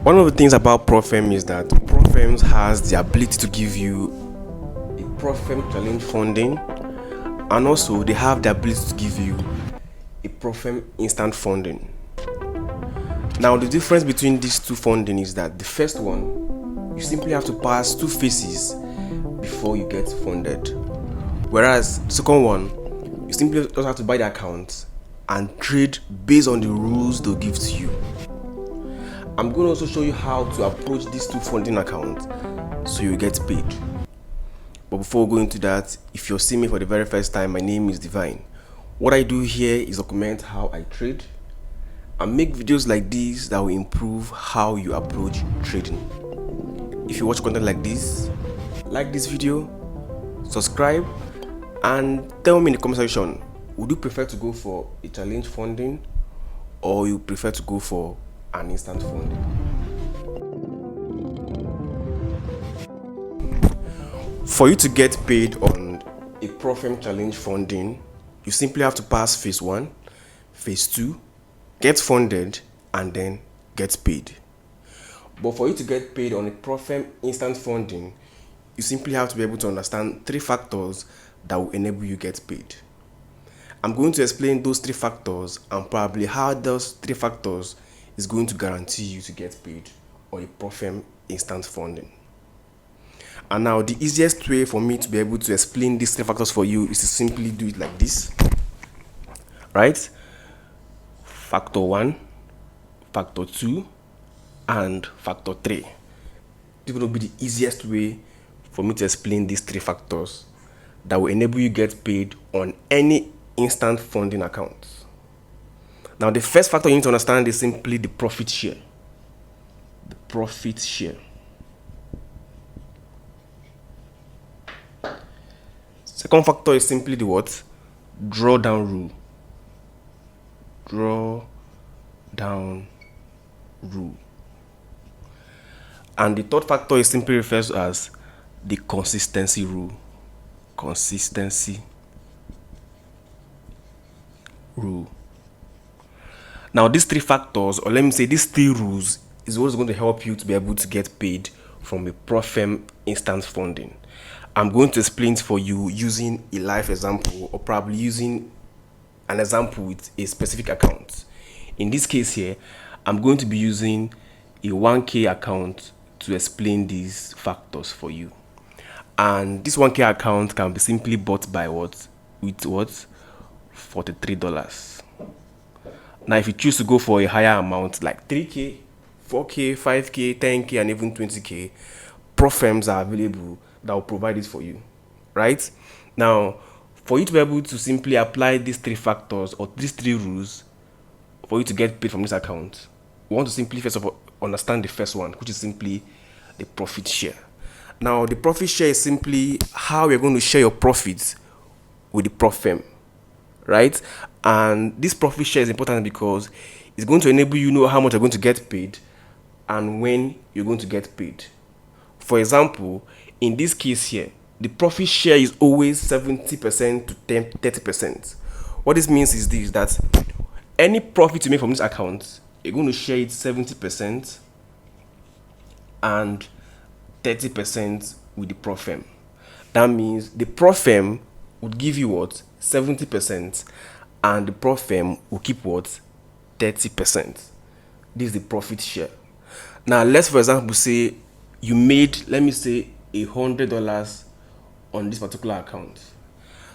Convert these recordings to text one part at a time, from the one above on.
One of the things about Profem is that Profem has the ability to give you a Profem challenge funding, and also they have the ability to give you a Profem instant funding. Now the difference between these two funding is that the first one, you simply have to pass 2 phases before you get funded, whereas the second one, you simply just have to buy the account and trade based on the rules they'll give to you. I'm going to also show you how to approach these 2 funding accounts so you get paid. But before going into that, if you're seeing me for the very first time, my name is Divine. What I do here is document how I trade and make videos like these that will improve how you approach trading. If you watch content like this, like this video, subscribe, and tell me in the comment section, would you prefer to go for a challenge funding or you prefer to go for an instant funding? For you to get paid on a Profem challenge funding, you simply have to pass phase 1, phase 2, get funded, and then get paid. But for you to get paid on a Profem instant funding, you simply have to be able to understand 3 factors that will enable you get paid. I'm going to explain those 3 factors and probably how those 3 factors is going to guarantee you to get paid on a Profem instant funding. And now the easiest way for me to be able to explain these 3 factors for you is to simply do it like this, right? Factor 1, factor 2, and factor 3. This will be the easiest way for me to explain these 3 factors that will enable you get paid on any instant funding account. Now the first factor you need to understand is simply the profit share. The profit share. Second factor is simply the what? Drawdown rule. Drawdown rule. And the third factor is simply referred to as the consistency rule. Consistency rule. Now these 3 factors, or let me say these 3 rules, is what's going to help you to be able to get paid from a Profem instant funding. I'm going to explain it for you using a live example, or probably using an example with a specific account. In this case here, I'm going to be using a 1K account to explain these factors for you. And this 1K account can be simply bought by what? With what? $43. Now if you choose to go for a higher amount like 3K, 4K, 5K, 10K, and even 20K, Profems are available that will provide it for you, right? Now for you to be able to simply apply these 3 factors or these 3 rules for you to get paid from this account, we want to simply first of all understand the first one, which is simply the profit share. Now the profit share is simply how you're going to share your profits with the Profem, right? And this profit share is important because it's going to enable you to know how much you're going to get paid and when you're going to get paid. For example, in this case here, the profit share is always 70% to 30%. What this means is this, that any profit you make from this account, you're going to share it 70% and 30% with the Profem. That means the Profem would give you what? 70%, and the Profem will keep what? 30%. This is the profit share. Now let's for example say you made, let me say, $100 on this particular account.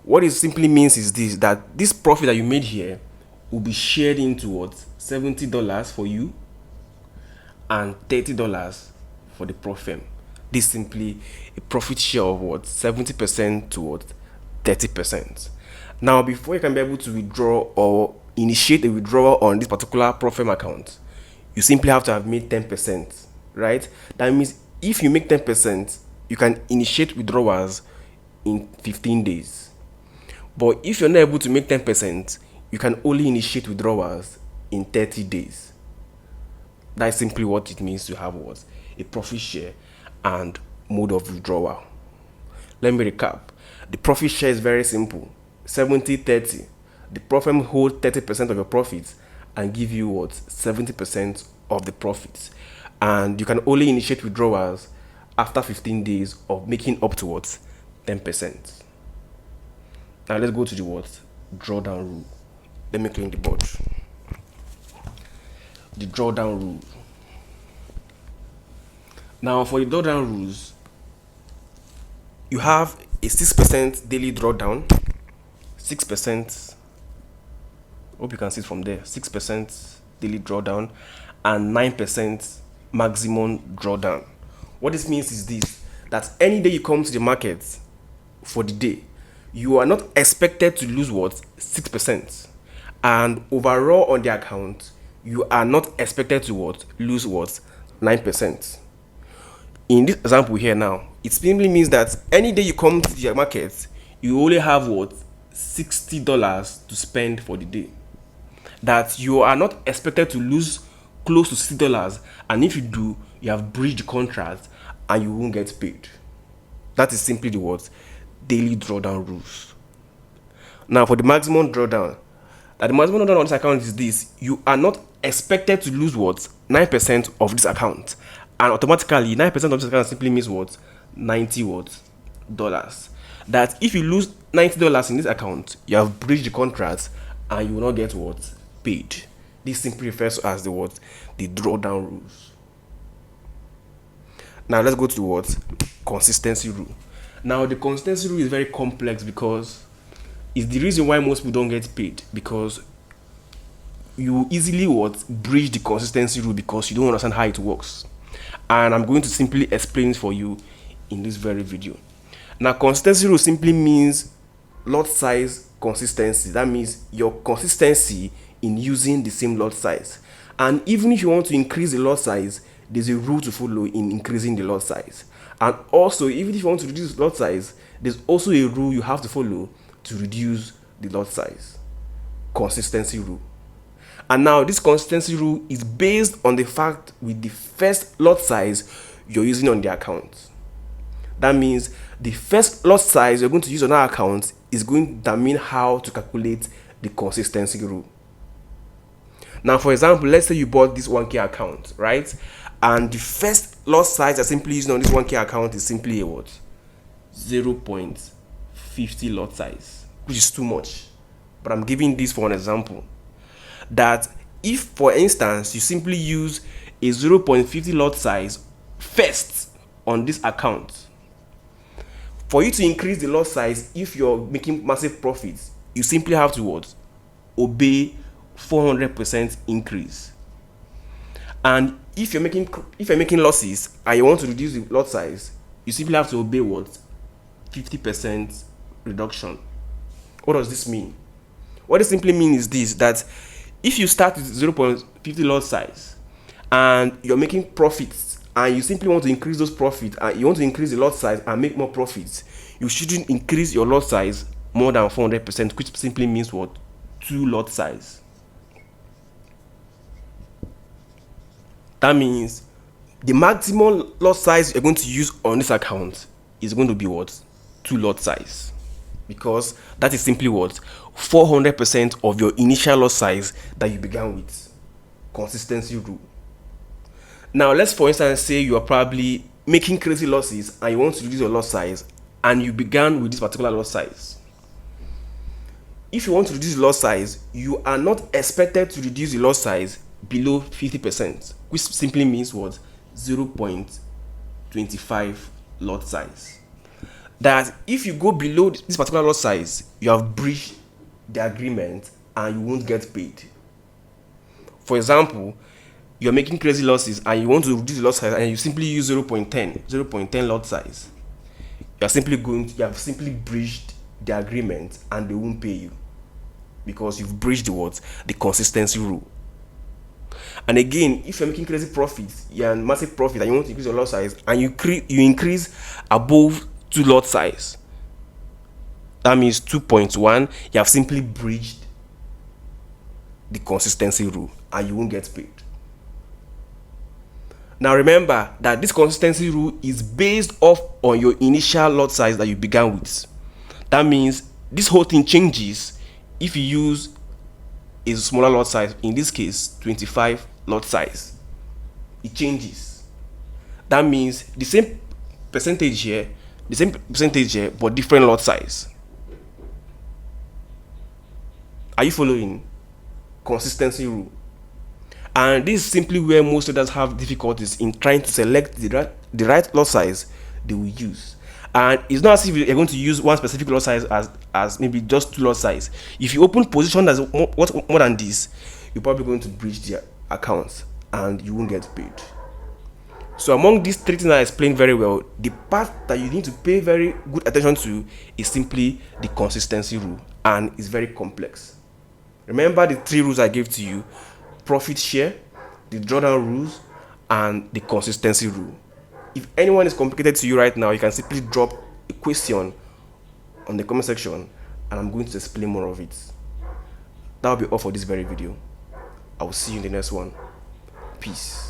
What it simply means is this, that this profit that you made here will be shared into what? $70 for you and $30 for the Profem. This is simply a profit share of what? 70% to what? 30%. Now before you can be able to withdraw or initiate a withdrawal on this particular Profem account, you simply have to have made 10%, right? That means if you make 10%, you can initiate withdrawals in 15 days. But if you're not able to make 10%, you can only initiate withdrawals in 30 days. That's simply what it means to have what? A profit share and mode of withdrawal. Let me recap. The profit share is very simple. 70-30. The Profem hold 30% of your profits and give you what? 70% of the profits. and you can only initiate withdrawals after 15 days of making up to what? 10%. Now let's go to the what? Drawdown rule. Let me clean the board. The drawdown rule. Now for the drawdown rules, you have a 6% daily drawdown, 6%, hope you can see it from there, 6% daily drawdown, and 9% maximum drawdown. What this means is this, that any day you come to the market for the day, you are not expected to lose what? 6%. And overall on the account, you are not expected to what? Lose what? 9%. In this example here now, it simply means that any day you come to the market, you only have what? $60 to spend for the day. That you are not expected to lose close to $60, and if you do, you have breached the contract and you won't get paid. That is simply the what? Daily drawdown rules. Now for the maximum drawdown, that the maximum drawdown on this account is this: you are not expected to lose what? 9% of this account, and automatically 9% of this account simply means what? $90 that if you lose $90 in this account, you have breached the contract and you will not get what? Paid. This simply refers to as the what? The drawdown rules. Now let's go to the what? Consistency rule. Now the consistency rule is very complex because it's the reason why most people don't get paid, because you easily what? Breach the consistency rule because you don't understand how it works. And I'm going to simply explain it for you in this very video. Now consistency rule simply means lot size consistency. That means your consistency in using the same lot size. And even if you want to increase the lot size, there's a rule to follow in increasing the lot size. And also, even if you want to reduce the lot size, there's also a rule you have to follow to reduce the lot size. Consistency rule. And now this consistency rule is based on the fact with the first lot size you're using on the account. That means the first lot size you're going to use on our account is going to determine how to calculate the consistency rule. Now, for example, let's say you bought this 1K account, right? And the first lot size you're simply using on this 1K account is simply a what? 0.50 lot size, which is too much. But I'm giving this for an example. That if, for instance, you simply use a 0.50 lot size first on this account, for you to increase the lot size, if you're making massive profits, you simply have to what? Obey 400% increase. And if you're making losses and you want to reduce the lot size, you simply have to obey what? 50% reduction. What does this mean? What it simply means is this: that if you start with 0.50 lot size and you're making profits and you simply want to increase those profits and you want to increase the lot size and make more profits, you shouldn't increase your lot size more than 400%, which simply means what? 2 lot size. That means the maximum lot size you're going to use on this account is going to be what? 2 lot size. Because that is simply what? 400% of your initial lot size that you began with. Consistency rule. Now, let's for instance say you are probably making crazy losses and you want to reduce your lot size and you began with this particular lot size. If you want to reduce the lot size, you are not expected to reduce the lot size below 50%, which simply means what? 0.25 lot size. That if you go below this particular lot size, you have breached the agreement and you won't get paid. For example, you're making crazy losses and you want to reduce the lot size and you simply use 0.10 lot size. You have simply breached the agreement and they won't pay you because you've breached the what? The consistency rule. And again, if you're making crazy profits, you're in massive profit and you want to increase your lot size and you increase above 2 lot size, that means 2.1, you have simply breached the consistency rule and you won't get paid. Now remember that this consistency rule is based off on your initial lot size that you began with. That means this whole thing changes if you use a smaller lot size, in this case 25 lot size. it changes. That means the same percentage here, but different lot size. Are you following? Consistency rule. And this is simply where most traders have difficulties in trying to select the right lot size they will use. And it's not as if you're going to use one specific lot size as maybe just two lot size. If you open position as more than this, you're probably going to breach their accounts and you won't get paid. So among these three things I explained very well, the part that you need to pay very good attention to is simply the consistency rule, and it's very complex. Remember the three rules I gave to you: profit share, the drawdown rules, and the consistency rule. If anyone is complicated to you right now, you can simply drop a question on the comment section and I'm going to explain more of it. That will be all for this very video. I will see you in the next one. Peace.